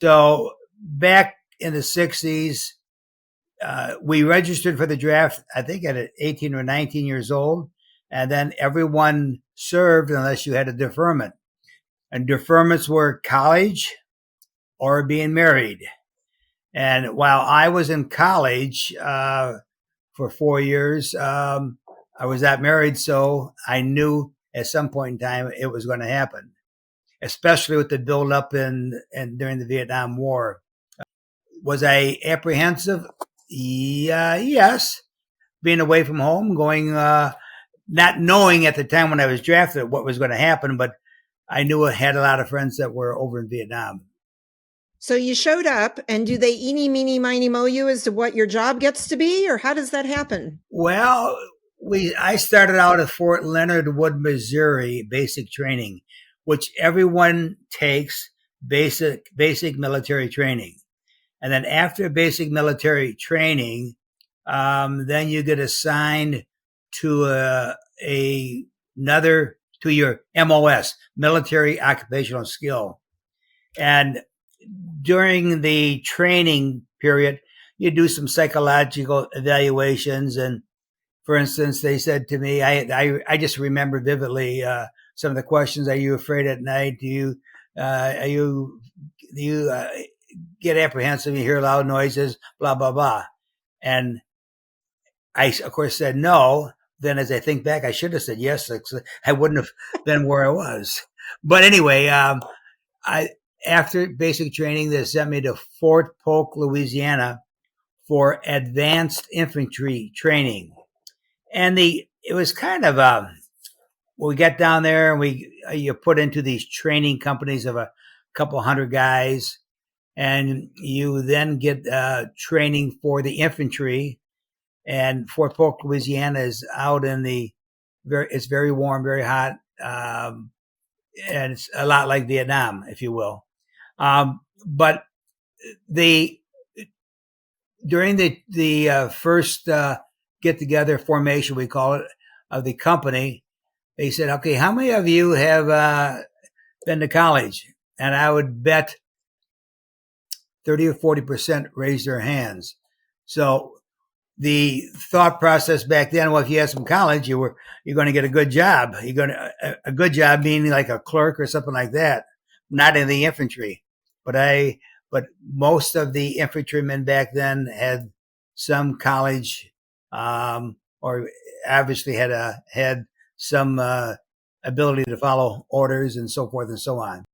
So back in the 60s, we registered for the draft, I think at 18 or 19 years old. And then everyone served unless you had a deferment. And deferments were college or being married. And while I was in college for 4 years, I was not married. So I knew at some point in time it was going to happen, especially with the buildup and during the Vietnam War. Was I apprehensive? Yeah, yes. Being away from home, going, not knowing at the time when I was drafted what was going to happen, but I knew I had a lot of friends that were over in Vietnam. So you showed up, and do they eeny, meeny, miny, moe you as to what your job gets to be, or how does that happen? Well, I started out at Fort Leonard Wood, Missouri, basic training, which everyone takes basic military training. And then after basic military training, then you get assigned to another, to your MOS, military occupational skill. And during the training period, you do some psychological evaluations. And for instance, they said to me, I just remember vividly some of the questions. Are you afraid at night? Do you get apprehensive? You hear loud noises, blah, blah, blah. And I, of course, said no. Then as I think back, I should have said yes. I wouldn't have been where I was. But anyway, after basic training, they sent me to Fort Polk, Louisiana for advanced infantry training. And it was kind of, we got down there and you put into these training companies of a couple hundred guys, and you then get training for the infantry. And Fort Polk, Louisiana is out in it's very warm, very hot. And it's a lot like Vietnam, if you will. But during the first get together formation, we call it, of the company, they said, okay, how many of you have been to college? And I would bet 30 or 40% raised their hands. So the thought process back then, well, if you had some college, you're going to get a good job. A good job meaning like a clerk or something like that, not in the infantry. But most of the infantrymen back then had some college, or obviously had some ability to follow orders and so forth and so on.